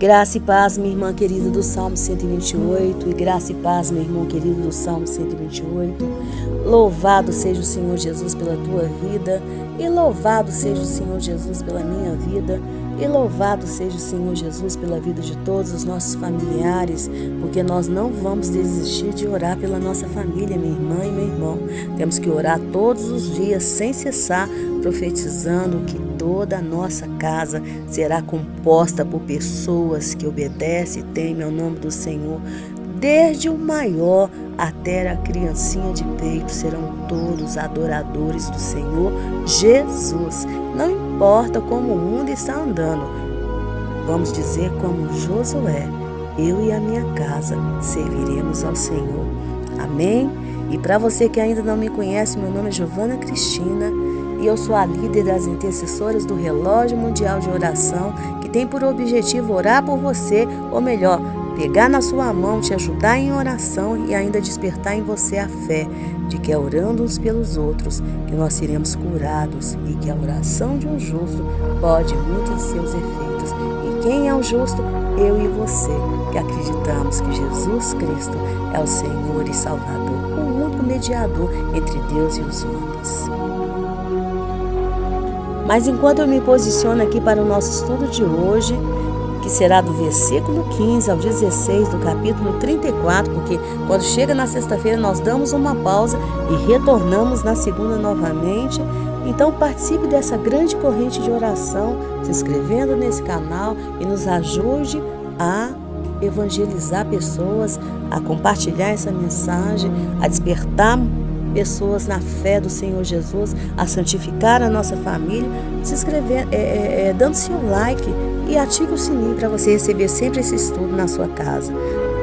Graça e paz, minha irmã querida do Salmo 128, e graça e paz, meu irmão querido do Salmo 128. Louvado seja o Senhor Jesus pela tua vida, e louvado seja o Senhor Jesus pela minha vida, e louvado seja o Senhor Jesus pela vida de todos os nossos familiares, porque nós não vamos desistir de orar pela nossa família, minha irmã e meu irmão. Temos que orar todos os dias, sem cessar, profetizando que toda a nossa casa será composta por pessoas que obedecem e temem ao nome do Senhor. Desde o maior até a criancinha de peito serão todos adoradores do Senhor Jesus. Não importa como o mundo está andando, vamos dizer como Josué: eu e a minha casa serviremos ao Senhor. Amém? E para você que ainda não me conhece, meu nome é Giovana Cristina e eu sou a líder das intercessoras do Relógio Mundial de Oração, que tem por objetivo orar por você, ou melhor, pegar na sua mão, te ajudar em oração e ainda despertar em você a fé de que é orando uns pelos outros que nós seremos curados e que a oração de um justo pode muito em seus efeitos. E quem é o justo? Eu e você, que acreditamos que Jesus Cristo é o Senhor e Salvador, o único mediador entre Deus e os homens. Mas enquanto eu me posiciono aqui para o nosso estudo de hoje, que será do versículo 15 ao 16 do capítulo 34, porque quando chega na sexta-feira nós damos uma pausa e retornamos na segunda novamente. Então participe dessa grande corrente de oração, se inscrevendo nesse canal e nos ajude a evangelizar pessoas, a compartilhar essa mensagem, a despertar pessoas na fé do Senhor Jesus, a santificar a nossa família, se inscrever, dando seu like e ative o sininho para você receber sempre esse estudo na sua casa,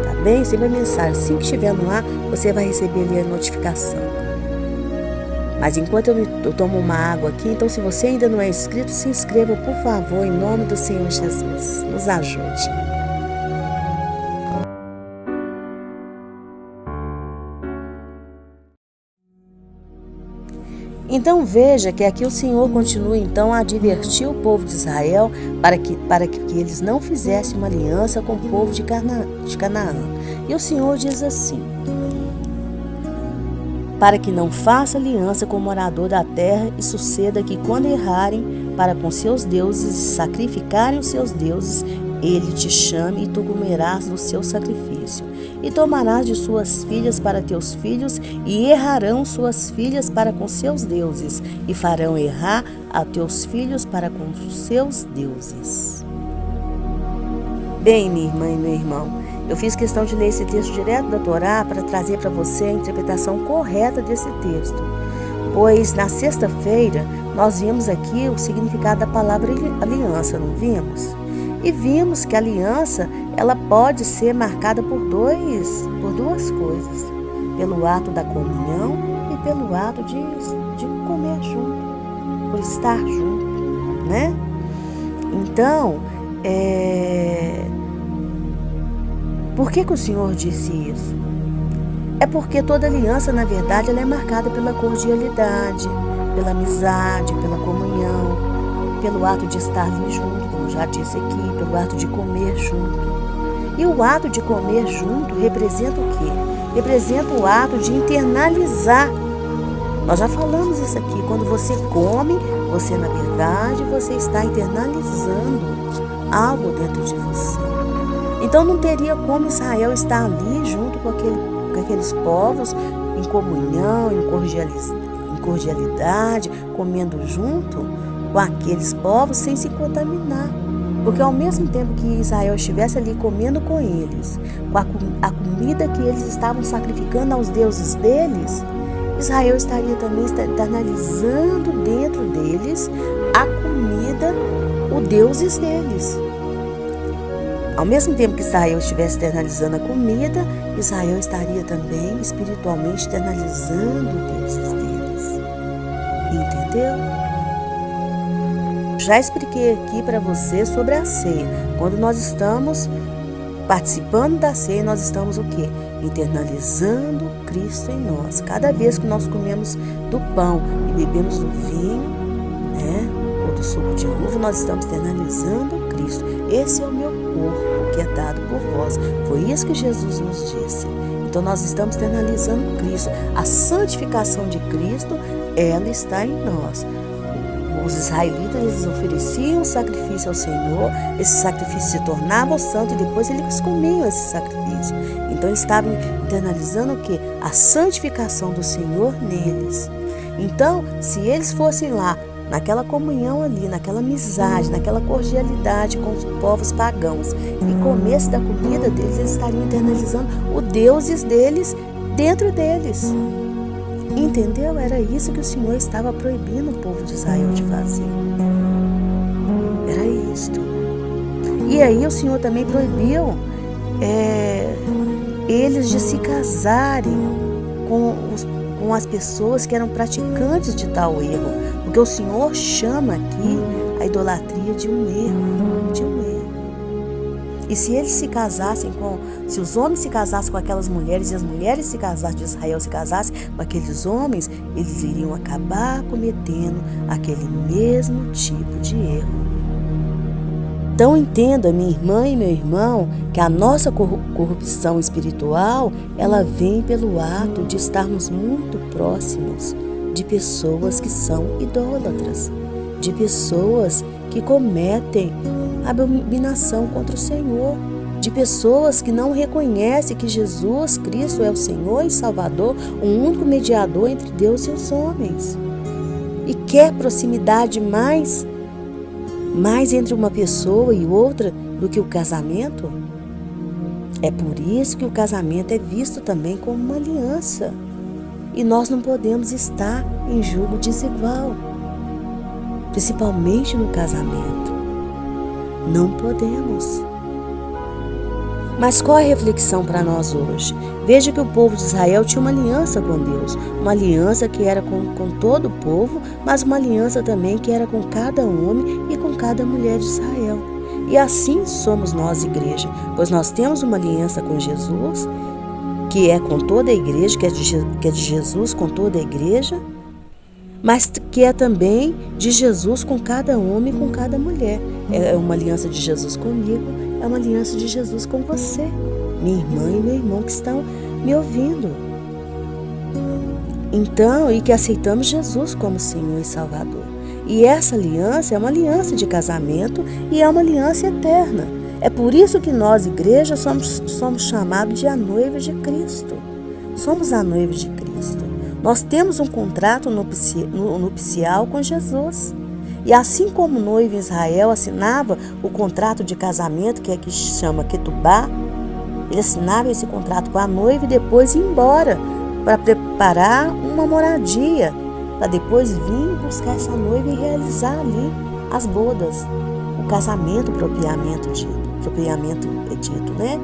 tá bem? Sempre a mensagem, assim que estiver no ar, você vai receber ali a notificação. Mas enquanto eu tomo uma água aqui, então se você ainda não é inscrito, se inscreva, por favor, em nome do Senhor Jesus. Nos ajude. Então veja que aqui o Senhor continua então a advertir o povo de Israel para que eles não fizessem uma aliança com o povo de Canaã. E o Senhor diz assim: para que não faça aliança com o morador da terra, e suceda que quando errarem para com seus deuses e sacrificarem os seus deuses, ele te chame e tu comerás do seu sacrifício. E tomarás de suas filhas para teus filhos, e errarão suas filhas para com seus deuses, e farão errar a teus filhos para com seus deuses. Bem, minha irmã e meu irmão, eu fiz questão de ler esse texto direto da Torá para trazer para você a interpretação correta desse texto. Pois na sexta-feira nós vimos aqui o significado da palavra aliança, não vimos? E vimos que a aliança, ela pode ser marcada por duas coisas: pelo ato da comunhão e pelo ato de comer junto, por estar junto, né? Então, por que o Senhor disse isso? É porque toda aliança, na verdade, ela é marcada pela cordialidade, pela amizade, pela comunhão, pelo ato de estar ali junto, como já disse aqui, pelo ato de comer junto. E o ato de comer junto representa o quê? Representa o ato de internalizar. Nós já falamos isso aqui. Quando você come, você, na verdade, você está internalizando algo dentro de você. Então não teria como Israel estar ali junto com aqueles povos, em comunhão, em cordialidade, comendo junto com aqueles povos sem se contaminar. Porque ao mesmo tempo que Israel estivesse ali comendo com eles, com a comida que eles estavam sacrificando aos deuses deles, Israel estaria também internalizando dentro deles a comida, os deuses deles. Ao mesmo tempo que Israel estivesse externalizando a comida, Israel estaria também espiritualmente externalizando os deuses deles. Entendeu? Já expliquei aqui para você sobre a ceia. Quando nós estamos participando da ceia, nós estamos o quê? Internalizando Cristo em nós. Cada vez que nós comemos do pão e bebemos do vinho, né, ou do suco de uva, nós estamos internalizando Cristo. Esse é o meu corpo. que é dado por vós. Foi isso que Jesus nos disse. Então nós estamos internalizando Cristo. A santificação de Cristo, ela está em nós. Os israelitas, eles ofereciam sacrifício ao Senhor, esse sacrifício se tornava santo e depois eles comiam esse sacrifício. Então eles estavam internalizando o quê? A santificação do Senhor neles. Então, se eles fossem lá, naquela comunhão ali, naquela amizade, naquela cordialidade com os povos pagãos e comesse da comida deles, eles estariam internalizando os deuses deles dentro deles. Entendeu? Era isso que o Senhor estava proibindo o povo de Israel de fazer. Era isto. E aí o Senhor também proibiu eles de se casarem com as pessoas que eram praticantes de tal erro. Porque o Senhor chama aqui a idolatria de um erro. De um erro. E se eles se casassem se os homens se casassem com aquelas mulheres e as mulheres se casassem de Israel se casassem com aqueles homens, eles iriam acabar cometendo aquele mesmo tipo de erro. Então entenda, minha irmã e meu irmão, que a nossa corrupção espiritual, ela vem pelo ato de estarmos muito próximos de pessoas que são idólatras, de pessoas que cometem abominação contra o Senhor, de pessoas que não reconhecem que Jesus Cristo é o Senhor e Salvador, o único mediador entre Deus e os homens. E quer proximidade mais entre uma pessoa e outra do que o casamento? É por isso que o casamento é visto também como uma aliança. E nós não podemos estar em julgo desigual, principalmente no casamento. Não podemos. Mas qual é a reflexão para nós hoje? Veja que o povo de Israel tinha uma aliança com Deus, uma aliança que era com todo o povo, mas uma aliança também que era com cada homem e com cada mulher de Israel. E assim somos nós, igreja, pois nós temos uma aliança com Jesus, que é com toda a igreja, que é de Jesus com toda a igreja, mas que é também de Jesus com cada homem e com cada mulher. É uma aliança de Jesus comigo, é uma aliança de Jesus com você, minha irmã e meu irmão que estão me ouvindo. Então, e que aceitamos Jesus como Senhor e Salvador. E essa aliança é uma aliança de casamento e é uma aliança eterna. É por isso que nós, igreja, somos chamados de a noiva de Cristo. Somos a noiva de Cristo. Nós temos um contrato nupcial com Jesus. E assim como o noivo em Israel assinava o contrato de casamento, que é que se chama Ketubá, ele assinava esse contrato com a noiva e depois ia embora para preparar uma moradia, para depois vir buscar essa noiva e realizar ali as bodas, o casamento propriamente dito, né?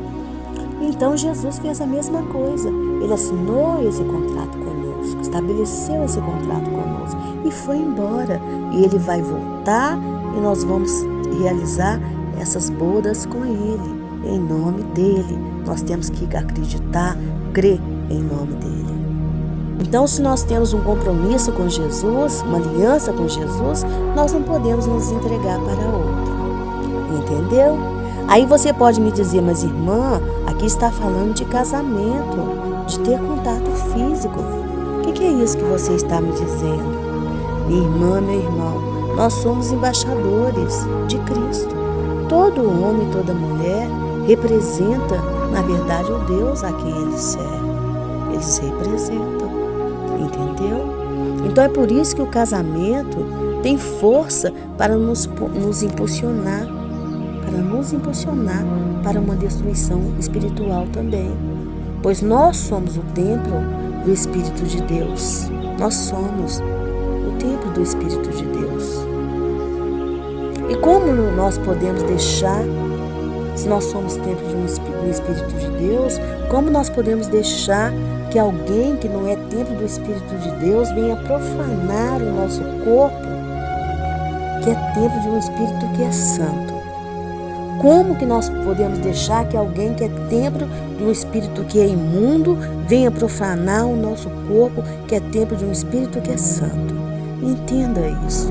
Então Jesus fez a mesma coisa. Ele assinou esse contrato conosco, estabeleceu esse contrato conosco e foi embora. E ele vai voltar e nós vamos realizar essas bodas com ele, em nome dele. Nós temos que acreditar, crer em nome dele. Então, se nós temos um compromisso com Jesus, uma aliança com Jesus, nós não podemos nos entregar para outro. Entendeu? Aí você pode me dizer, mas irmã, aqui está falando de casamento, de ter contato físico. O que é isso que você está me dizendo? Minha irmã, meu irmão, nós somos embaixadores de Cristo. Todo homem, toda mulher representa, na verdade, o Deus a quem eles servem. Eles representam, entendeu? Então é por isso que o casamento tem força para nos impulsionar, para uma destruição espiritual também. Pois nós somos o templo do Espírito de Deus. Nós somos o templo do Espírito de Deus. E como nós podemos deixar, se nós somos templo do Espírito de Deus, como nós podemos deixar que alguém que não é templo do Espírito de Deus venha profanar o nosso corpo, que é templo de um Espírito que é santo? Como que nós podemos deixar que alguém que é templo de um Espírito que é imundo venha profanar o nosso corpo, que é templo de um Espírito que é santo? Entenda isso.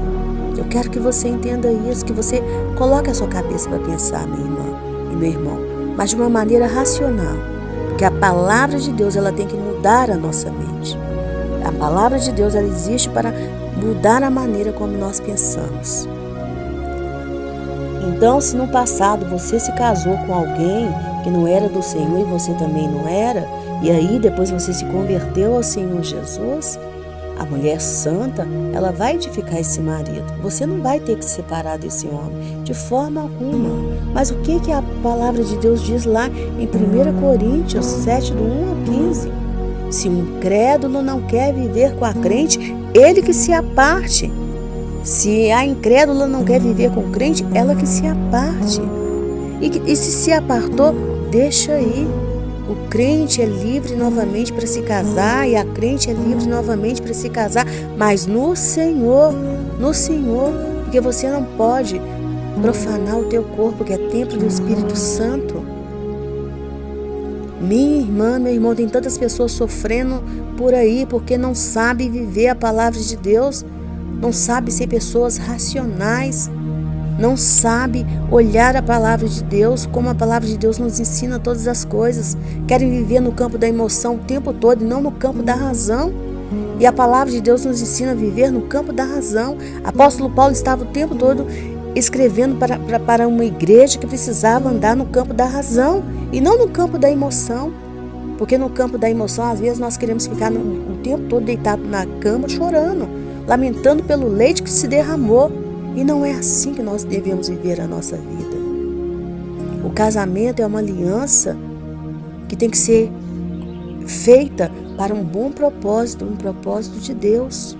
Eu quero que você entenda isso, que você coloque a sua cabeça para pensar, minha irmã e meu irmão. mas de uma maneira racional. Porque a palavra de Deus, ela tem que mudar a nossa mente. A palavra de Deus, ela existe para mudar a maneira como nós pensamos. Então, se no passado você se casou com alguém que não era do Senhor e você também não era, e aí depois você se converteu ao Senhor Jesus, a mulher santa, ela vai edificar esse marido. Você não vai ter que se separar desse homem, de forma alguma. Mas o que a palavra de Deus diz lá em 1 Coríntios 7, do 1 ao 15? Se um incrédulo não quer viver com a crente, ele que se aparte. Se a incrédula não quer viver com o crente, ela que se aparte. E se apartou, deixa aí. O crente é livre novamente para se casar e a crente é livre novamente para se casar, mas no Senhor, porque você não pode profanar o teu corpo, que é templo do Espírito Santo. Minha irmã, meu irmão, tem tantas pessoas sofrendo por aí porque não sabem viver a palavra de Deus, não sabem ser pessoas racionais, não sabe olhar a palavra de Deus como a palavra de Deus nos ensina todas as coisas. Querem viver no campo da emoção o tempo todo e não no campo da razão. E a palavra de Deus nos ensina a viver no campo da razão. Apóstolo Paulo estava o tempo todo escrevendo para uma igreja que precisava andar no campo da razão e não no campo da emoção. Porque no campo da emoção, às vezes, nós queremos ficar o tempo todo deitado na cama chorando, lamentando pelo leite que se derramou. E não é assim que nós devemos viver a nossa vida. O casamento é uma aliança que tem que ser feita para um bom propósito, um propósito de Deus.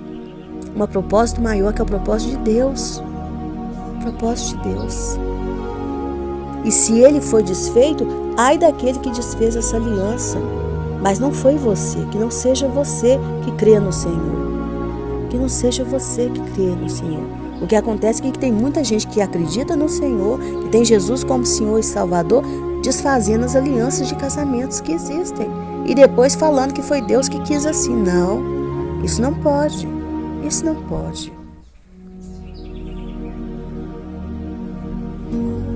Um propósito maior que é o propósito de Deus. Propósito de Deus. E se ele foi desfeito, ai daquele que desfez essa aliança. Mas não foi você, que não seja você que crê no Senhor. Que não seja você que crê no Senhor. O que acontece é que tem muita gente que acredita no Senhor, que tem Jesus como Senhor e Salvador, desfazendo as alianças de casamentos que existem. E depois falando que foi Deus que quis assim. Não, isso não pode. Isso não pode.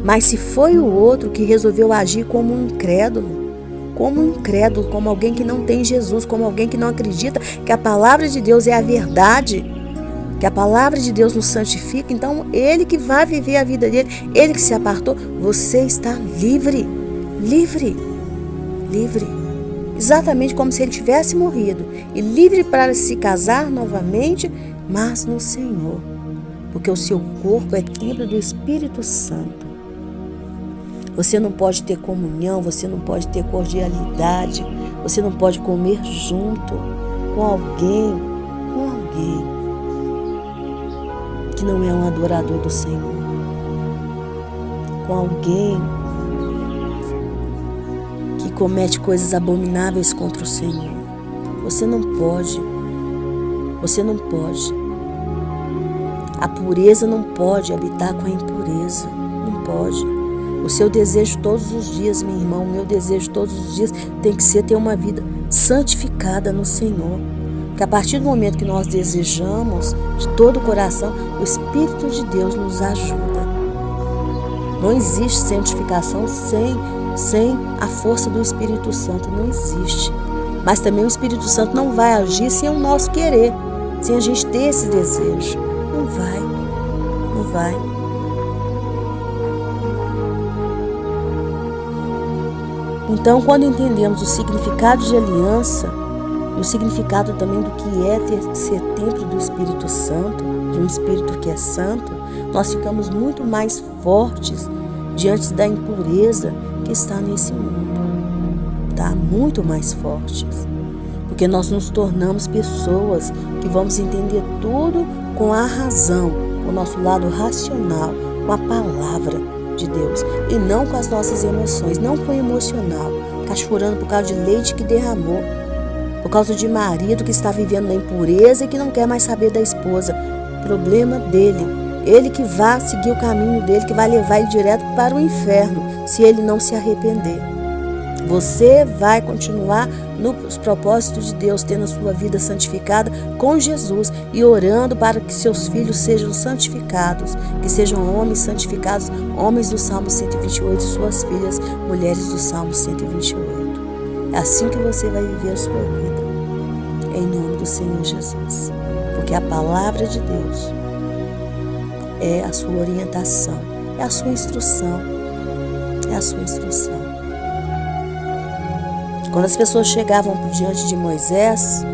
Mas se foi o outro que resolveu agir como um incrédulo, como alguém que não tem Jesus, como alguém que não acredita que a palavra de Deus é a verdade, que a palavra de Deus nos santifica, então ele que vai viver a vida dele, ele que se apartou, você está livre, livre, livre. Exatamente como se ele tivesse morrido e livre para se casar novamente, mas no Senhor, porque o seu corpo é templo do Espírito Santo. Você não pode ter comunhão, você não pode ter cordialidade, você não pode comer junto com alguém que não é um adorador do Senhor, com alguém que comete coisas abomináveis contra o Senhor. Você não pode. A pureza não pode habitar com a impureza, não pode. O seu desejo todos os dias, meu irmão, o meu desejo todos os dias tem que ser ter uma vida santificada no Senhor. Que a partir do momento que nós desejamos de todo o coração, o Espírito de Deus nos ajuda. Não existe santificação sem a força do Espírito Santo, não existe. Mas também o Espírito Santo não vai agir sem o nosso querer, sem a gente ter esse desejo. Não vai. Então, quando entendemos o significado de aliança, e o significado também do que é ser templo do Espírito Santo, de um Espírito que é santo, nós ficamos muito mais fortes diante da impureza que está nesse mundo. Tá? Muito mais fortes. Porque nós nos tornamos pessoas que vamos entender tudo com a razão, com o nosso lado racional, com a palavra de Deus. E não com as nossas emoções, não com o emocional. Ficar chorando por causa de leite que derramou. Por causa de marido que está vivendo na impureza e que não quer mais saber da esposa. Problema dele. Ele que vai seguir o caminho dele, que vai levar ele direto para o inferno, se ele não se arrepender. Você vai continuar nos propósitos de Deus, tendo a sua vida santificada com Jesus e orando para que seus filhos sejam santificados, que sejam homens santificados, homens do Salmo 128 e suas filhas, mulheres do Salmo 128. É assim que você vai viver a sua vida, em nome do Senhor Jesus. Porque a palavra de Deus é a sua orientação, é a sua instrução, é a sua instrução. Quando as pessoas chegavam diante de Moisés,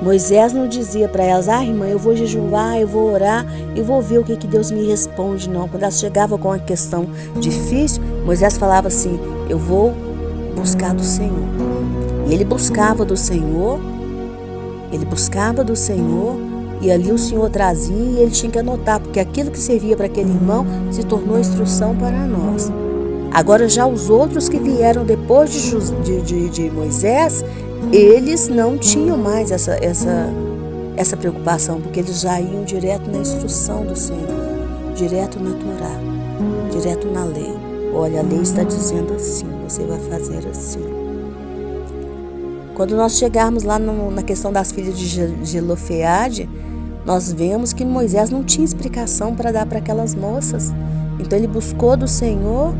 Moisés não dizia para elas: irmã, eu vou jejuar, eu vou orar, eu vou ver o que Deus me responde, não. Quando elas chegavam com uma questão difícil, Moisés falava assim: eu vou buscar do Senhor. E ele buscava do Senhor, e ali o Senhor trazia e ele tinha que anotar, porque aquilo que servia para aquele irmão se tornou instrução para nós. Agora já os outros que vieram depois de Moisés, eles não tinham mais essa preocupação, porque eles já iam direto na instrução do Senhor, direto na Torá, direto na lei. Olha, a lei está dizendo assim, você vai fazer assim. Quando nós chegarmos lá na questão das filhas de Zelofeade, nós vemos que Moisés não tinha explicação para dar para aquelas moças. Então ele buscou do Senhor.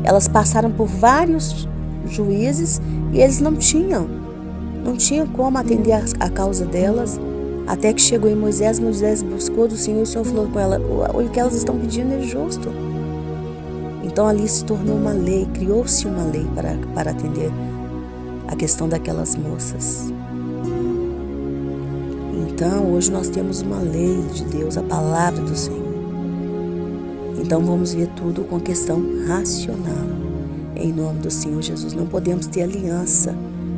Elas passaram por vários juízes e eles não tinham como atender a causa delas, até que chegou em Moisés buscou do Senhor e o Senhor falou com ela: o que elas estão pedindo é justo. Então ali se tornou uma lei, criou-se uma lei para atender a questão daquelas moças. Então hoje nós temos uma lei de Deus, a palavra do Senhor. Então vamos ver tudo com questão racional, em nome do Senhor Jesus. Não podemos ter aliança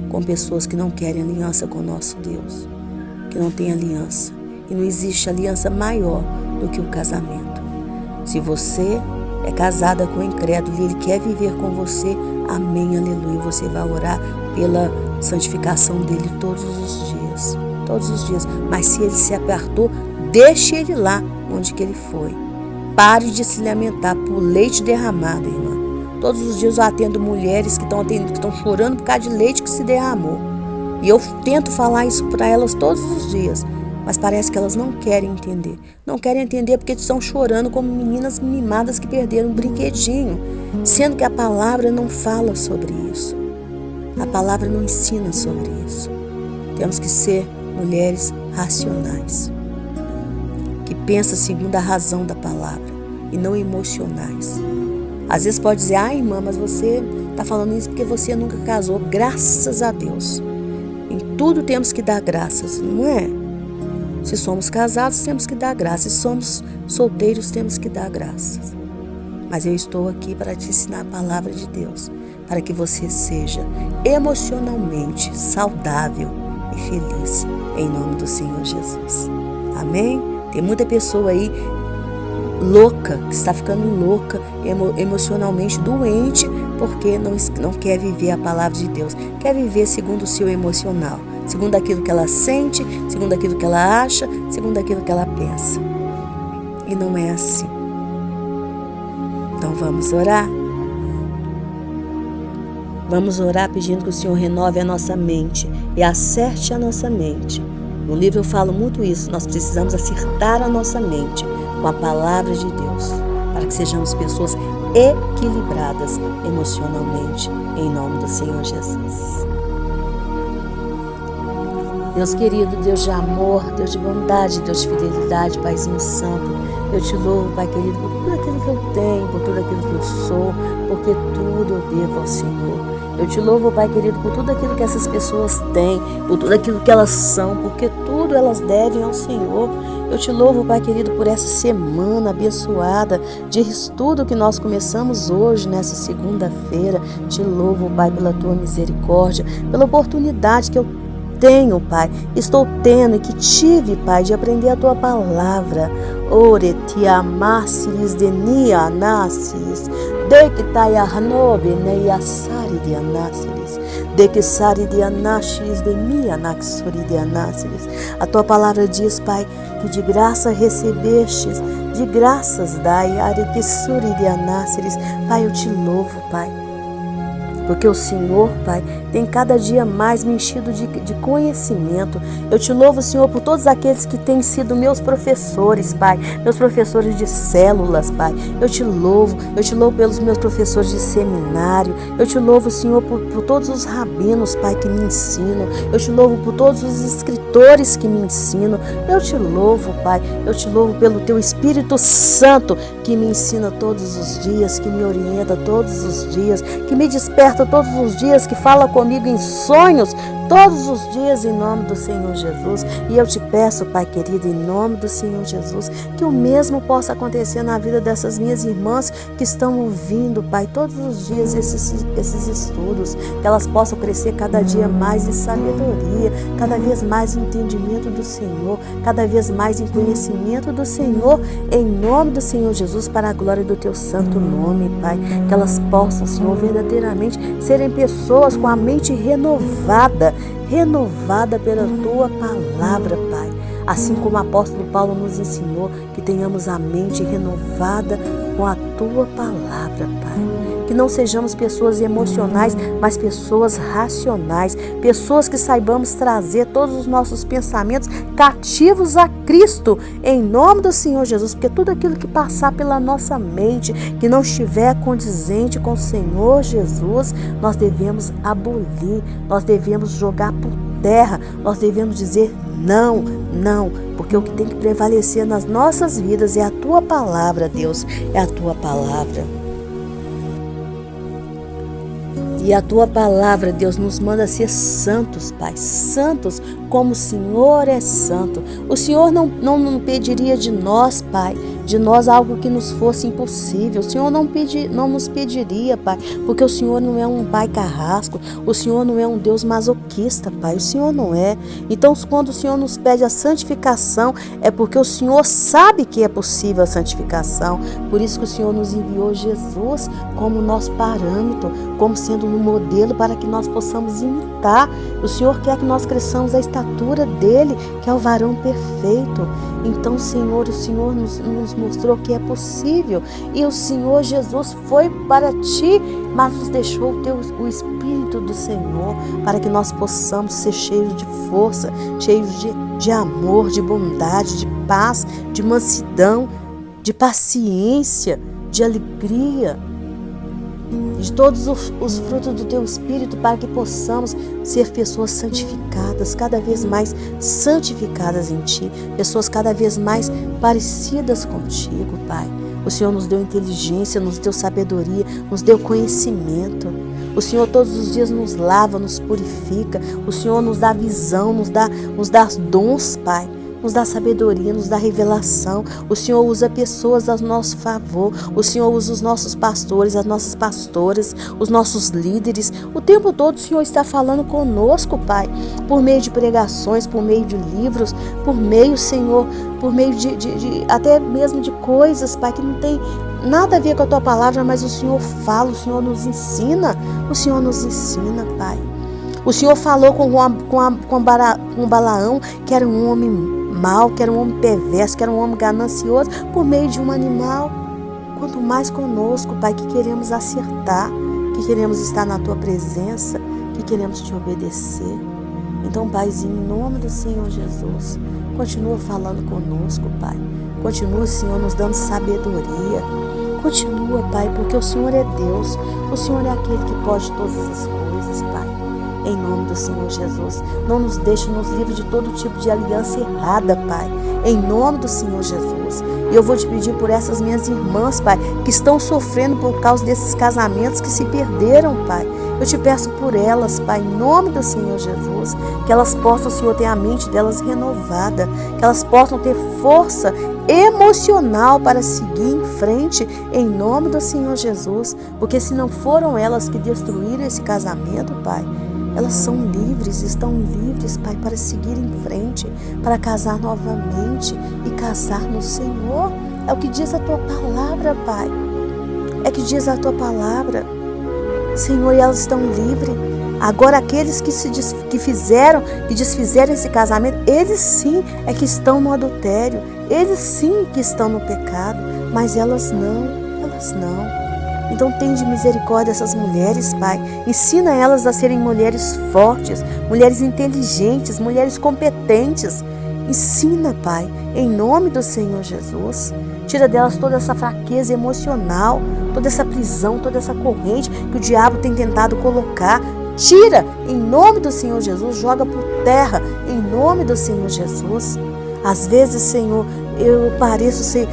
com pessoas que não querem aliança com o nosso Deus, que não tem aliança. E não existe aliança maior do que o casamento. Se você é casada com um incrédulo e ele quer viver com você, amém, aleluia, você vai orar pela santificação dele todos os dias. Mas se ele se apartou, deixe ele lá onde que ele foi. Pare de se lamentar por leite derramado, irmã. Todos os dias eu atendo mulheres que estão chorando por causa de leite que se derramou. E eu tento falar isso para elas todos os dias. Mas parece que elas não querem entender. Não querem entender porque estão chorando como meninas mimadas que perderam um brinquedinho. Sendo que a palavra não fala sobre isso. A palavra não ensina sobre isso. Temos que ser mulheres racionais, que pensam segundo a razão da palavra e não emocionais. Às vezes pode dizer: irmã, mas você está falando isso porque você nunca casou. Graças a Deus. Em tudo temos que dar graças, não é? Se somos casados, temos que dar graças. Se somos solteiros, temos que dar graças. Mas eu estou aqui para te ensinar a palavra de Deus, para que você seja emocionalmente saudável e feliz, em nome do Senhor Jesus. Amém? Tem muita pessoa aí louca, que está ficando louca, emocionalmente doente, porque não quer viver a palavra de Deus, quer viver segundo o seu emocional, segundo aquilo que ela sente, segundo aquilo que ela acha, segundo aquilo que ela pensa. E não é assim. Então vamos orar? Vamos orar pedindo que o Senhor renove a nossa mente e acerte a nossa mente. No livro eu falo muito isso, nós precisamos acertar a nossa mente com a palavra de Deus, para que sejamos pessoas equilibradas emocionalmente, em nome do Senhor Jesus. Deus querido, Deus de amor, Deus de bondade, Deus de fidelidade, Paizinho Santo, eu te louvo, Pai querido, por tudo aquilo que eu tenho, por tudo aquilo que eu sou, porque tudo eu devo ao Senhor. Eu te louvo, Pai querido, por tudo aquilo que essas pessoas têm, por tudo aquilo que elas são, porque tudo elas devem ao Senhor. Eu te louvo, Pai querido, por essa semana abençoada de estudo que nós começamos hoje, nessa segunda-feira. Te louvo, Pai, pela tua misericórdia, pela oportunidade que eu tenho, Pai, estou tendo e que tive, Pai, de aprender a tua palavra. Ore te amassis de nia nassis, de que taia hanobe neia sari de anassis, de que sari de anassis de mia naxuri de anassis. A tua palavra diz, Pai, que de graça recebestes, de graças dai, are que suri de anassis. Pai, eu te louvo, Pai. porque o Senhor, Pai, tem cada dia mais me enchido de conhecimento. Eu te louvo, Senhor, por todos aqueles que têm sido meus professores, Pai, meus professores de células, Pai. Eu te louvo pelos meus professores de seminário. Eu te louvo, Senhor, por todos os rabinos, Pai, que me ensinam. Eu te louvo por todos os escritores que me ensinam. Eu te louvo, Pai, eu te louvo pelo Teu Espírito Santo que me ensina todos os dias, que me orienta todos os dias, que me desperta todos os dias, que fala comigo em sonhos todos os dias, em nome do Senhor Jesus. E eu te peço, Pai querido, em nome do Senhor Jesus, que o mesmo possa acontecer na vida dessas minhas irmãs que estão ouvindo, Pai, todos os dias esses estudos, que elas possam crescer cada dia mais em sabedoria, cada vez mais em entendimento do Senhor, cada vez mais em conhecimento do Senhor, em nome do Senhor Jesus, para a glória do Teu santo nome, Pai. Que elas possam, Senhor, verdadeiramente serem pessoas com a mente renovada pela Tua palavra, Pai. Assim como o apóstolo Paulo nos ensinou, que tenhamos a mente renovada com a Tua palavra, Pai. Que não sejamos pessoas emocionais, mas pessoas racionais, pessoas que saibamos trazer todos os nossos pensamentos cativos a Cristo, em nome do Senhor Jesus, porque tudo aquilo que passar pela nossa mente, que não estiver condizente com o Senhor Jesus, nós devemos abolir, nós devemos jogar por terra, nós devemos dizer não, porque o que tem que prevalecer nas nossas vidas é a Tua palavra, Deus, é a Tua palavra. E a Tua palavra, Deus, nos manda ser santos, Pai, santos como o Senhor é santo. O Senhor não pediria de nós, Pai, de nós algo que nos fosse impossível. O Senhor não nos pediria, Pai, porque o Senhor não é um Pai carrasco, o Senhor não é um Deus masoquista, Pai, o Senhor não é. Então, quando o Senhor nos pede a santificação, é porque o Senhor sabe que é possível a santificação. Por isso que o Senhor nos enviou Jesus como nosso parâmetro, como sendo um modelo para que nós possamos imitar. O Senhor quer que nós cresçamos a estatura dele, que é o varão perfeito. Então, Senhor, o Senhor nos mostrou que é possível. E o Senhor Jesus foi para Ti, mas nos deixou o Espírito do Senhor para que nós possamos ser cheios de força, cheios de amor, de bondade, de paz, de mansidão, de paciência, de alegria, de todos os frutos do Teu Espírito, para que possamos ser pessoas santificadas, cada vez mais santificadas em Ti, pessoas cada vez mais parecidas contigo, Pai. O Senhor nos deu inteligência, nos deu sabedoria, nos deu conhecimento. O Senhor todos os dias nos lava, nos purifica. O Senhor nos dá visão, nos dá dons, Pai. Nos dá sabedoria, nos dá revelação. O Senhor usa pessoas a nosso favor. O Senhor usa os nossos pastores, as nossas pastoras, os nossos líderes. O tempo todo o Senhor está falando conosco, Pai, por meio de pregações, por meio de livros, por meio, Senhor, por meio de até mesmo de coisas, Pai, que não tem nada a ver com a Tua palavra, mas o Senhor fala, o Senhor nos ensina, Pai. O Senhor falou com Balaão, que era um homem mau, que era um homem perverso, que era um homem ganancioso, por meio de um animal. Quanto mais conosco, Pai, que queremos acertar, que queremos estar na Tua presença, que queremos Te obedecer. Então, Paizinho, em nome do Senhor Jesus, continua falando conosco, Pai. Continua, Senhor, nos dando sabedoria. Continua, Pai, porque o Senhor é Deus. O Senhor é aquele que pode todas as coisas, Pai. Em nome do Senhor Jesus, não nos deixe nos livre de todo tipo de aliança errada, Pai. Em nome do Senhor Jesus. E eu vou Te pedir por essas minhas irmãs, Pai, que estão sofrendo por causa desses casamentos que se perderam, Pai. Eu Te peço por elas, Pai, em nome do Senhor Jesus, que elas possam, Senhor, ter a mente delas renovada, que elas possam ter força emocional para seguir em frente, em nome do Senhor Jesus. Porque se não foram elas que destruíram esse casamento, Pai, elas são livres, estão livres, Pai, para seguir em frente, para casar novamente e casar no Senhor. É o que diz a Tua palavra, Pai. É o que diz a Tua palavra, Senhor, e elas estão livres. Agora, aqueles que desfizeram esse casamento, eles sim é que estão no adultério, eles sim que estão no pecado, mas elas não. Então tende misericórdia dessas mulheres, Pai. Ensina elas a serem mulheres fortes, mulheres inteligentes, mulheres competentes. Ensina, Pai, em nome do Senhor Jesus. Tira delas toda essa fraqueza emocional, toda essa prisão, toda essa corrente que o diabo tem tentado colocar. Tira, em nome do Senhor Jesus, joga por terra, em nome do Senhor Jesus. Às vezes, Senhor, eu pareço ser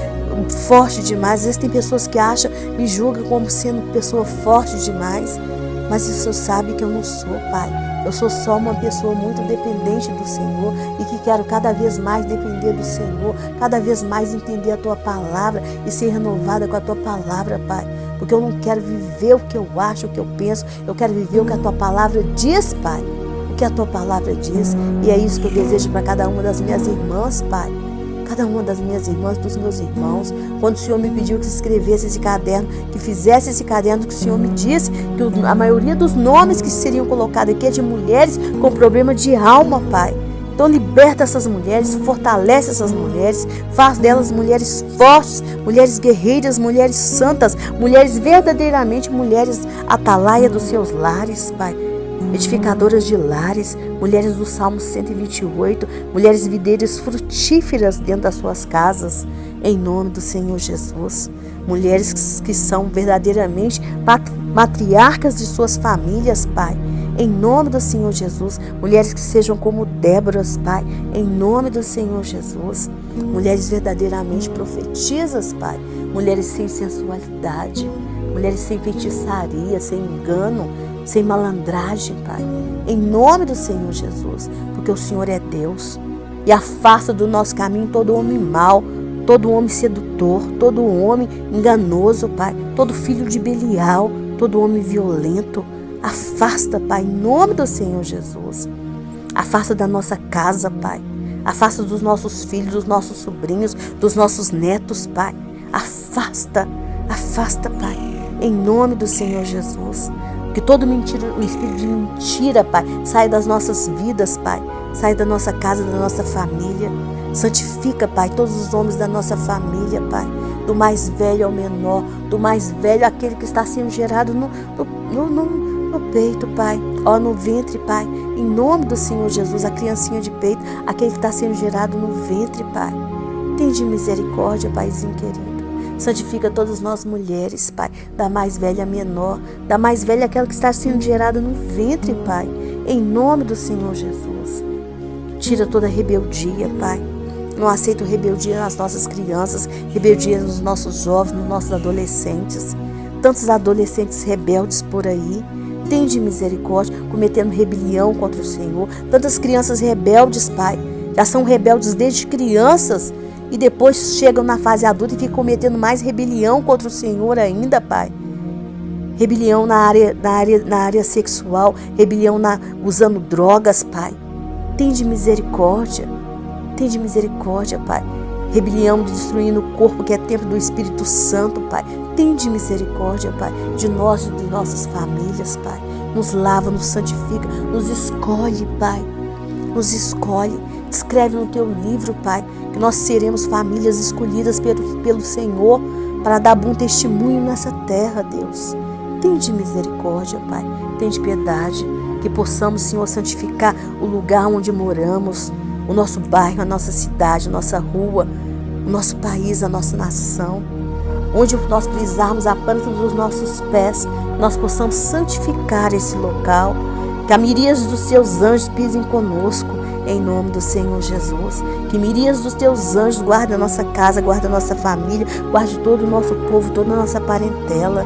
forte demais. Às vezes tem pessoas que acham, me julgam como sendo pessoa forte demais. Mas o Senhor sabe que eu não sou, Pai. Eu sou só uma pessoa muito dependente do Senhor e que quero cada vez mais depender do Senhor, cada vez mais entender a Tua palavra e ser renovada com a Tua palavra, Pai. Porque eu não quero viver o que eu acho, o que eu penso, eu quero viver o que a Tua palavra diz, Pai. O que a Tua palavra diz. E é isso que eu desejo para cada uma das minhas irmãs, Pai. Cada uma das minhas irmãs, dos meus irmãos. Quando o Senhor me pediu que escrevesse esse caderno, que fizesse esse caderno, que o Senhor me disse que a maioria dos nomes que seriam colocados aqui é de mulheres com problema de alma, Pai. Então liberta essas mulheres, fortalece essas mulheres, faz delas mulheres fortes, mulheres guerreiras, mulheres santas, mulheres verdadeiramente mulheres atalaia dos seus lares, Pai. Edificadoras de lares, mulheres do Salmo 128, mulheres videiras frutíferas dentro das suas casas, em nome do Senhor Jesus. Mulheres que são verdadeiramente matriarcas de suas famílias, Pai, em nome do Senhor Jesus. Mulheres que sejam como Déboras, Pai, em nome do Senhor Jesus. Mulheres verdadeiramente profetisas, Pai, mulheres sem sensualidade, mulheres sem feitiçaria, sem engano, sem malandragem, Pai, em nome do Senhor Jesus, porque o Senhor é Deus e afasta do nosso caminho todo homem mau, todo homem sedutor, todo homem enganoso, Pai, todo filho de Belial, todo homem violento. Afasta, Pai, em nome do Senhor Jesus. Afasta da nossa casa, Pai. Afasta dos nossos filhos, dos nossos sobrinhos, dos nossos netos, Pai. Afasta, Pai, em nome do Senhor Jesus. Que todo mentira, o espírito de mentira, Pai, saia das nossas vidas, Pai. Saia da nossa casa, da nossa família. Santifica, Pai, todos os homens da nossa família, Pai. Do mais velho ao menor, do mais velho àquele que está sendo gerado no peito, Pai. Ó, no ventre, Pai. Em nome do Senhor Jesus, a criancinha de peito, aquele que está sendo gerado no ventre, Pai. Tende misericórdia, Paizinho querido. Santifica todas nós mulheres, Pai, da mais velha à menor, da mais velha àquela que está sendo gerada no ventre, Pai, em nome do Senhor Jesus. Tira toda rebeldia, Pai. Não aceito rebeldia nas nossas crianças, rebeldia nos nossos jovens, nos nossos adolescentes. Tantos adolescentes rebeldes por aí. Tende misericórdia, cometendo rebelião contra o Senhor. Tantas crianças rebeldes, Pai, já são rebeldes desde crianças, e depois chegam na fase adulta e ficam cometendo mais rebelião contra o Senhor ainda, Pai. Rebelião na área sexual, rebelião usando drogas, Pai. Tende misericórdia, Pai. Rebelião destruindo o corpo que é templo do Espírito Santo, Pai. Tende misericórdia, Pai, de nós e de nossas famílias, Pai. Nos lava, nos santifica, nos escolhe, Pai. Nos escolhe. Escreve no Teu livro, Pai, que nós seremos famílias escolhidas pelo Senhor para dar bom testemunho nessa terra, Deus. Tende misericórdia, Pai. Tende piedade, que possamos, Senhor, santificar o lugar onde moramos, o nosso bairro, a nossa cidade, a nossa rua, o nosso país, a nossa nação. Onde nós pisarmos a planta dos nossos pés, nós possamos santificar esse local, que a miríade dos Teus anjos pisem conosco, em nome do Senhor Jesus. Que miríades dos Teus anjos guardem a nossa casa, guardem a nossa família, guarde todo o nosso povo, toda a nossa parentela.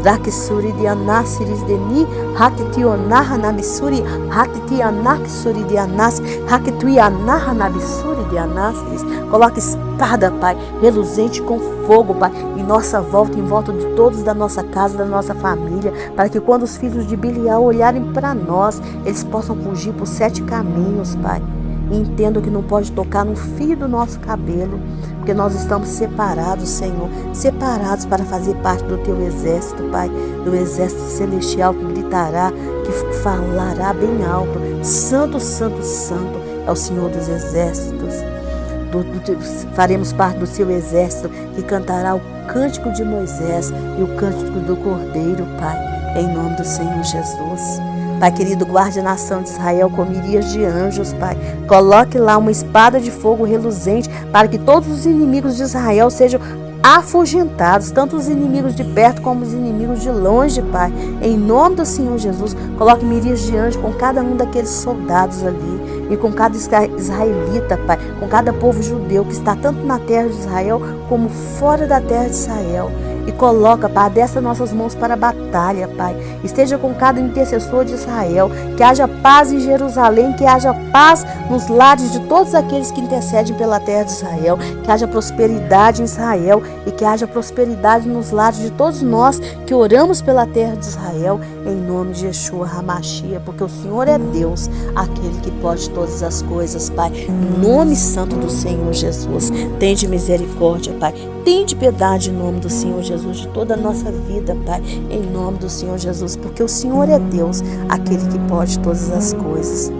Rakesuri de Anasiris Deni, Haketionaha Nabisuri, Haketianaksuri de Anas, Haketuianaha Nabisuri de Anasiris. Coloque espada, Pai, reluzente com fogo, Pai, em nossa volta, em volta de todos da nossa casa, da nossa família, para que quando os filhos de Belial olharem para nós, eles possam fugir por 7 caminhos, Pai. E entendam que não pode tocar no fio do nosso cabelo, porque nós estamos separados, Senhor, separados para fazer parte do Teu exército, Pai, do exército celestial que gritará, que falará bem alto: Santo, Santo, Santo é o Senhor dos exércitos. faremos parte do seu exército, que cantará o cântico de Moisés e o cântico do Cordeiro, Pai, em nome do Senhor Jesus. Pai querido, guarde a nação de Israel com miríades de anjos, Pai. Coloque lá uma espada de fogo reluzente para que todos os inimigos de Israel sejam afugentados, tanto os inimigos de perto como os inimigos de longe, Pai. Em nome do Senhor Jesus, coloque miríades de anjos com cada um daqueles soldados ali e com cada israelita, Pai, com cada povo judeu que está tanto na terra de Israel como fora da terra de Israel. E coloca, Pai, adestra nossas mãos para a batalha, Pai. Esteja com cada intercessor de Israel. Que haja paz em Jerusalém, que haja paz nos lares de todos aqueles que intercedem pela terra de Israel. Que haja prosperidade em Israel e que haja prosperidade nos lares de todos nós que oramos pela terra de Israel, em nome de Yeshua HaMashiach, porque o Senhor é Deus, aquele que pode todas as coisas, Pai. Em nome santo do Senhor Jesus, tende misericórdia, Pai. Tende piedade em nome do Senhor Jesus de toda a nossa vida, Pai, em nome do Senhor Jesus, porque o Senhor é Deus, aquele que pode todas as coisas.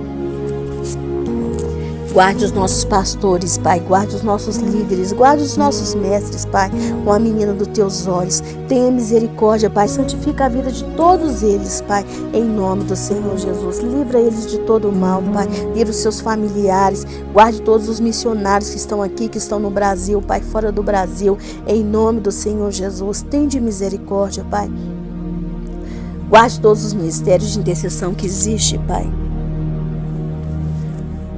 Guarde os nossos pastores, Pai, guarde os nossos líderes, guarde os nossos mestres, Pai, com a menina dos teus olhos. Tenha misericórdia, Pai, santifica a vida de todos eles, Pai, em nome do Senhor Jesus. Livra eles de todo o mal, Pai, livra os seus familiares, guarde todos os missionários que estão aqui, que estão no Brasil, Pai, fora do Brasil, em nome do Senhor Jesus. Tende misericórdia, Pai. Guarde todos os ministérios de intercessão que existem, Pai.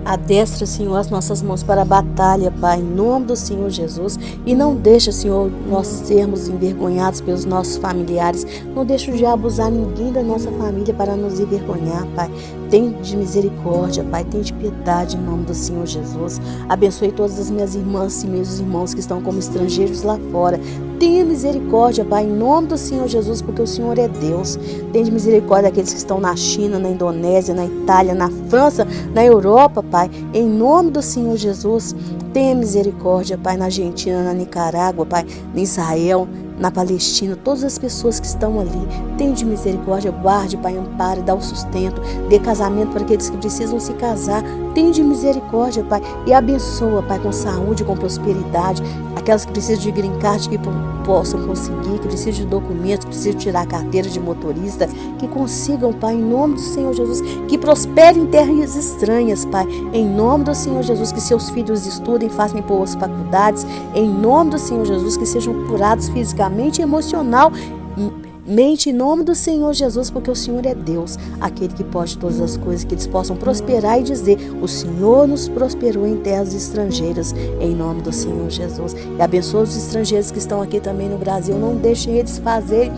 Adestra, Senhor, as nossas mãos para a batalha, Pai, em nome do Senhor Jesus. E não deixa, Senhor, nós sermos envergonhados pelos nossos familiares. Não deixa o diabo usar ninguém da nossa família para nos envergonhar, Pai. Tem de misericórdia, Pai. Tem de piedade em nome do Senhor Jesus. Abençoe todas as minhas irmãs e meus irmãos que estão como estrangeiros lá fora. Tenha misericórdia, Pai, em nome do Senhor Jesus, porque o Senhor é Deus. Tenha misericórdia daqueles que estão na China, na Indonésia, na Itália, na França, na Europa, Pai, em nome do Senhor Jesus. Tenha misericórdia, Pai, na Argentina, na Nicarágua, Pai, em Israel, na Palestina, todas as pessoas que estão ali. Tenha de misericórdia, guarde, Pai, ampare, dá o sustento, dê casamento para aqueles que precisam se casar. Tenha de misericórdia, Pai, e abençoa, Pai, com saúde, com prosperidade, aquelas que precisam de green card, que possam conseguir, que precisam de documentos, que precisam tirar a carteira de motorista, que consigam, Pai, em nome do Senhor Jesus, que prosperem em terras estranhas, Pai, em nome do Senhor Jesus, que seus filhos estudem, façam boas faculdades, em nome do Senhor Jesus, que sejam curados fisicamente e emocionalmente, em nome do Senhor Jesus, porque o Senhor é Deus, aquele que pode todas as coisas, que eles possam prosperar e dizer: o Senhor nos prosperou em terras estrangeiras, em nome do Senhor Jesus. E abençoa os estrangeiros que estão aqui também no Brasil, não deixem eles fazerem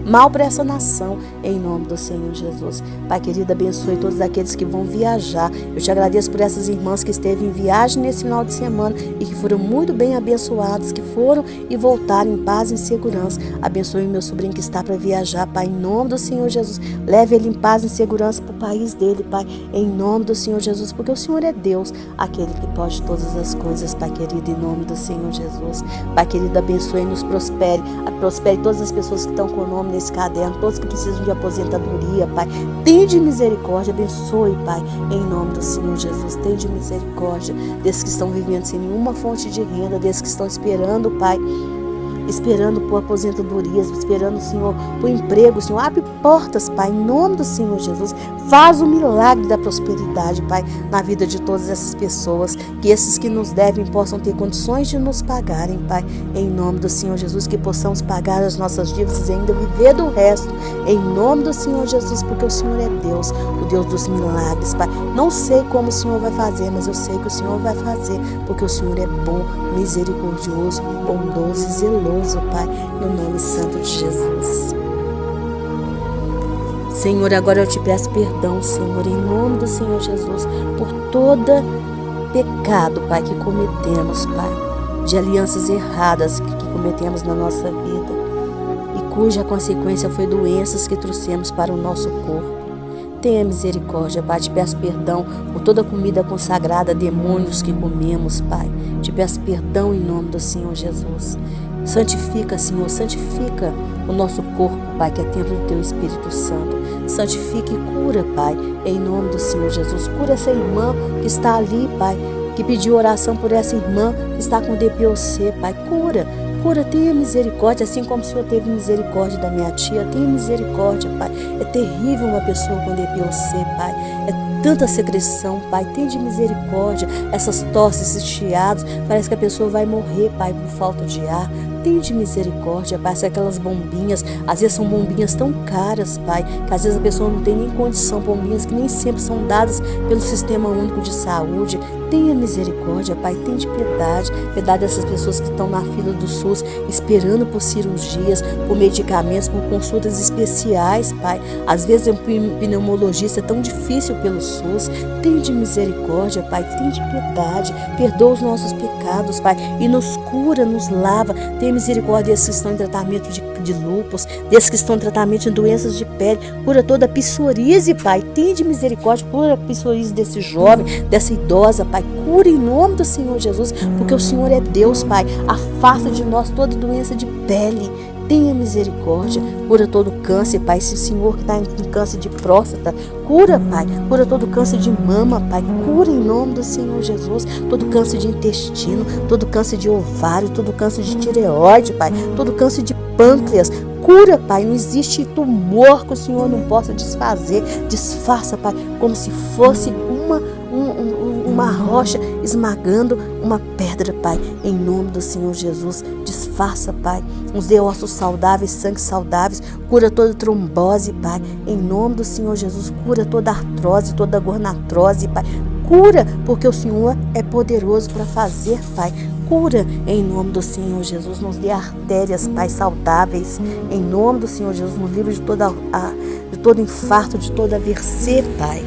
mal para essa nação, em nome do Senhor Jesus. Pai querido, abençoe todos aqueles que vão viajar. Eu te agradeço por essas irmãs que esteve em viagem nesse final de semana e que foram muito bem abençoadas, que foram e voltaram em paz e em segurança. Abençoe meu sobrinho que está para viajar, Pai, em nome do Senhor Jesus. Leve ele em paz e em segurança para o país dele, Pai, em nome do Senhor Jesus, porque o Senhor é Deus, aquele que pode todas as coisas, Pai querido, em nome do Senhor Jesus. Pai querido, abençoe e nos prospere todas as pessoas que estão com o nome nesse caderno, todos que precisam de aposentadoria, Pai. Tende misericórdia, abençoe, Pai, em nome do Senhor Jesus. Tende misericórdia desses que estão vivendo sem nenhuma fonte de renda, desses que estão esperando, Pai, esperando por aposentadorias, esperando, Senhor, por emprego. Senhor, abre portas, Pai, em nome do Senhor Jesus. Faz o milagre da prosperidade, Pai, na vida de todas essas pessoas, que esses que nos devem possam ter condições de nos pagarem, Pai, em nome do Senhor Jesus, que possamos pagar as nossas dívidas e ainda viver do resto, em nome do Senhor Jesus, porque o Senhor é Deus, o Deus dos milagres, Pai. Não sei como o Senhor vai fazer, mas eu sei que o Senhor vai fazer, porque o Senhor é bom, misericordioso, bondoso e zeloso, Pai, no nome santo de Jesus. Senhor, agora eu te peço perdão, Senhor, em nome do Senhor Jesus, por todo pecado, Pai, que cometemos, Pai, de alianças erradas que cometemos na nossa vida e cuja consequência foi doenças que trouxemos para o nosso corpo. Tenha misericórdia, Pai, te peço perdão por toda comida consagrada a demônios que comemos, Pai. Te peço perdão em nome do Senhor Jesus. Santifica, Senhor, santifica o nosso corpo, Pai, que é templo do Teu Espírito Santo. Santifica e cura, Pai, em nome do Senhor Jesus. Cura essa irmã que está ali, Pai, que pediu oração por essa irmã que está com DPOC, Pai. Cura, tenha misericórdia, assim como o Senhor teve misericórdia da minha tia, tenha misericórdia, Pai. É terrível uma pessoa com DPOC, Pai. É tanta secreção, Pai. Tenha misericórdia. Essas tosses, esses chiados, parece que a pessoa vai morrer, Pai, por falta de ar. Tenha misericórdia, Pai. Se aquelas bombinhas, às vezes são bombinhas tão caras, Pai, que às vezes a pessoa não tem nem condição, bombinhas que nem sempre são dadas pelo Sistema Único de Saúde. Tenha misericórdia, Pai, tenha piedade dessas pessoas que estão na fila do SUS, esperando por cirurgias, por medicamentos, por consultas especiais, Pai. Às vezes um pneumologista é tão difícil pelo SUS. Tenha misericórdia, Pai, tenha piedade, perdoa os nossos pecados, Pai, e nos cura, nos lava. Tenha misericórdia desses que estão em tratamento de lúpus, desses que estão em tratamento de doenças de pele, cura toda a psoríase, Pai. Tenha misericórdia, cura a psoríase desse jovem, dessa idosa, Pai. Cura em nome do Senhor Jesus, porque o Senhor é Deus, Pai. Afasta de nós toda doença de pele. Tenha misericórdia, cura todo câncer, Pai. Esse Senhor que está em câncer de próstata, cura, Pai. Cura todo câncer de mama, Pai. Cura em nome do Senhor Jesus, todo câncer de intestino, todo câncer de ovário, todo câncer de tireoide, Pai. Todo câncer de pâncreas. Cura, Pai. Não existe tumor que o Senhor não possa desfazer. Desfaça, Pai, como se fosse uma rocha esmagando uma pedra, Pai, em nome do Senhor Jesus. Desfaça, Pai, nos dê ossos saudáveis, sangue saudáveis, cura toda trombose, Pai, em nome do Senhor Jesus. Cura toda artrose, toda gornatrose, Pai. Cura, porque o Senhor é poderoso para fazer, Pai. Cura em nome do Senhor Jesus. Nos dê artérias, Pai, saudáveis, em nome do Senhor Jesus. Nos livre de todo infarto, de toda AVC, Pai.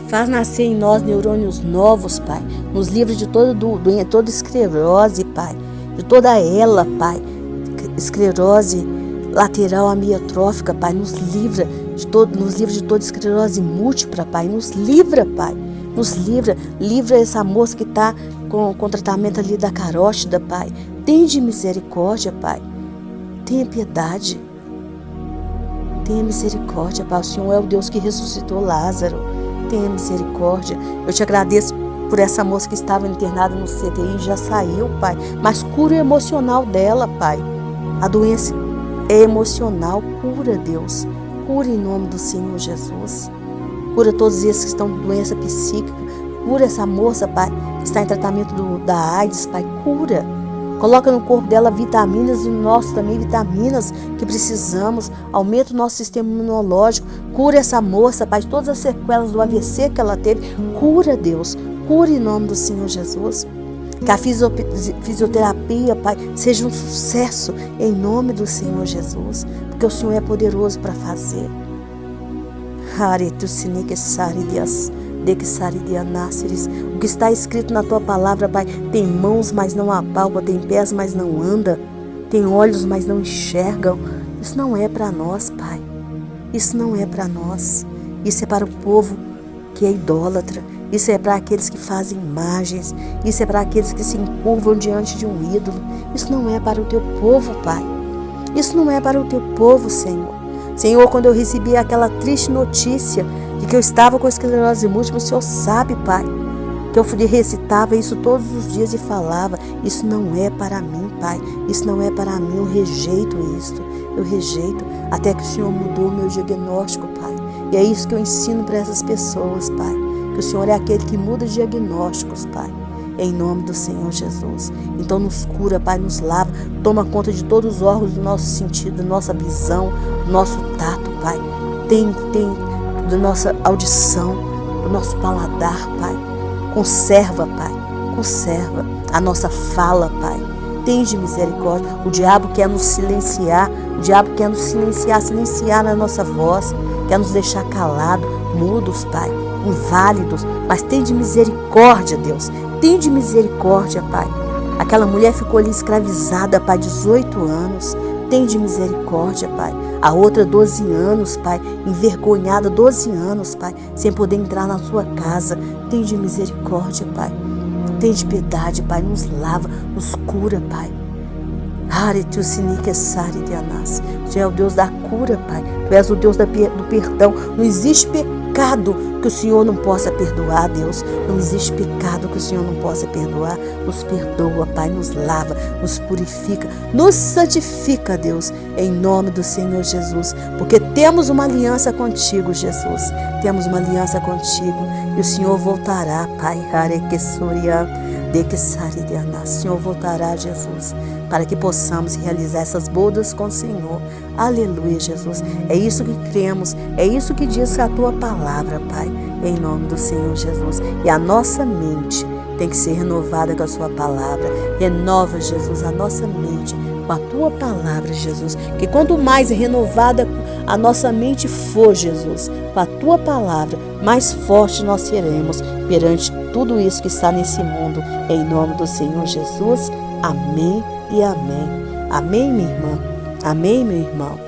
Faz nascer em nós neurônios novos, Pai. Nos livra de toda esclerose, Pai. De toda ela, Pai. Esclerose lateral amiotrófica, Pai. Nos livra de toda esclerose múltipla, Pai. Nos livra, Pai. Nos livra. Livra essa moça que está com tratamento ali da carótida, Pai. Tenha misericórdia, Pai. Tenha piedade. Tenha misericórdia, Pai. O Senhor é o Deus que ressuscitou Lázaro. Tenha misericórdia. Eu te agradeço por essa moça que estava internada no CTI e já saiu, Pai. Mas cura o emocional dela, Pai. A doença é emocional. Cura, Deus. Cura em nome do Senhor Jesus. Cura todos esses que estão com doença psíquica. Cura essa moça, Pai, que está em tratamento da AIDS, Pai. Cura. Coloca no corpo dela vitaminas e no nosso também vitaminas que precisamos. Aumenta o nosso sistema imunológico. Cura essa moça, Pai, de todas as sequelas do AVC que ela teve. Cura, Deus. Cura em nome do Senhor Jesus. Que a fisioterapia, Pai, seja um sucesso em nome do Senhor Jesus. Porque o Senhor é poderoso para fazer. O que está escrito na tua palavra, Pai, tem mãos, mas não apalpa, tem pés, mas não anda, tem olhos, mas não enxergam. Isso não é para nós, Pai. Isso não é para nós. Isso é para o povo que é idólatra. Isso é para aqueles que fazem imagens. Isso é para aqueles que se encurvam diante de um ídolo. Isso não é para o teu povo, Pai. Isso não é para o teu povo, Senhor. Senhor, quando eu recebi aquela triste notícia de que eu estava com esclerose múltipla, o Senhor sabe, Pai, que eu recitava isso todos os dias e falava, isso não é para mim, Pai, isso não é para mim, eu rejeito isso, eu rejeito, até que o Senhor mudou o meu diagnóstico, Pai, e é isso que eu ensino para essas pessoas, Pai, que o Senhor é aquele que muda diagnósticos, Pai, em nome do Senhor Jesus. Então nos cura, Pai, nos lava, toma conta de todos os órgãos do nosso sentido, da nossa visão, do nosso tato, Pai, tem da nossa audição, do nosso paladar, Pai. Conserva, Pai, conserva a nossa fala, Pai. Tende misericórdia. O diabo quer nos silenciar, silenciar na nossa voz, quer nos deixar calados, mudos, Pai, inválidos. Mas tende misericórdia, Deus. Tende misericórdia, Pai. Aquela mulher ficou ali escravizada, Pai, 18 anos. Tende misericórdia, Pai. A outra 12 anos, Pai, envergonhada 12 anos, Pai, sem poder entrar na sua casa. Tende misericórdia, Pai. Tende piedade, Pai, nos lava, nos cura, Pai. Tu Senhor é o Deus da cura, Pai. Tu és o Deus do perdão. Não existe pecado pecado que o Senhor não possa perdoar, Deus. Não existe pecado que o Senhor não possa perdoar. Nos perdoa, Pai, nos lava, nos purifica, nos santifica, Deus, em nome do Senhor Jesus, porque temos uma aliança contigo, Jesus. Temos uma aliança contigo e o Senhor voltará, Pai. O Senhor voltará, Jesus, para que possamos realizar essas bodas com o Senhor. Aleluia, Jesus. É isso que cremos, é isso que diz a tua palavra, Pai, em nome do Senhor Jesus. E a nossa mente tem que ser renovada com a sua palavra. Renova, Jesus, a nossa mente com a tua palavra, Jesus. Que quanto mais renovada a nossa mente for, Jesus, com a tua palavra, mais forte nós seremos perante tudo isso que está nesse mundo. Em nome do Senhor Jesus. Amém e amém. Amém, minha irmã. Amém, meu irmão.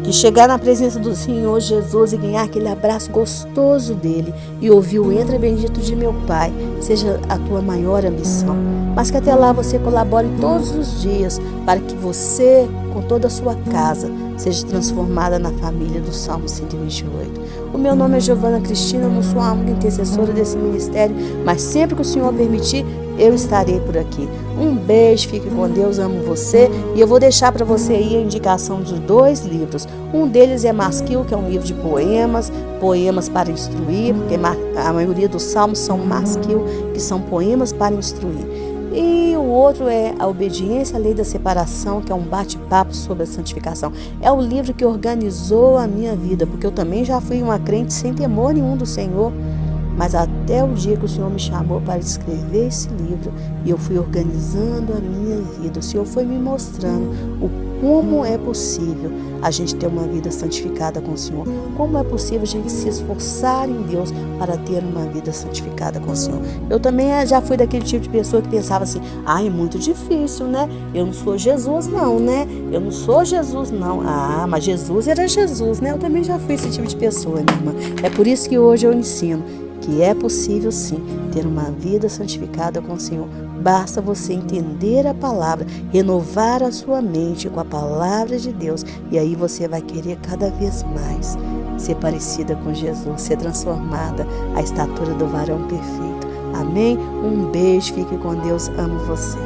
Que chegar na presença do Senhor Jesus e ganhar aquele abraço gostoso dele e ouvir o entra bendito de meu Pai seja a tua maior ambição. Mas que até lá você colabore todos os dias para que você, com toda a sua casa, seja transformada na família do Salmo 128. O meu nome é Giovana Cristina, eu não sou a única intercessora desse ministério, mas sempre que o Senhor permitir, eu estarei por aqui. Um beijo, fique com Deus, amo você. E eu vou deixar para você aí a indicação de 2 livros. Um deles é Masquil, que é um livro de poemas para instruir, porque a maioria dos salmos são Masquil, que são poemas para instruir. E o outro é A Obediência à Lei da Separação, que é um bate-papo sobre a santificação. É o livro que organizou a minha vida, porque eu também já fui uma crente sem temor nenhum do Senhor. Mas até o dia que o Senhor me chamou para escrever esse livro, e eu fui organizando a minha vida, o Senhor foi me mostrando como é possível a gente ter uma vida santificada com o Senhor. Como é possível a gente se esforçar em Deus para ter uma vida santificada com o Senhor. Eu também já fui daquele tipo de pessoa que pensava assim, é muito difícil, né? Eu não sou Jesus não, né? Eu não sou Jesus não. Mas Jesus era Jesus, né? Eu também já fui esse tipo de pessoa, minha irmã. É por isso que hoje eu ensino que é possível sim ter uma vida santificada com o Senhor. Basta você entender a palavra, renovar a sua mente com a palavra de Deus, e aí você vai querer cada vez mais ser parecida com Jesus, ser transformada à estatura do varão perfeito. Amém? Um beijo, fique com Deus, amo você.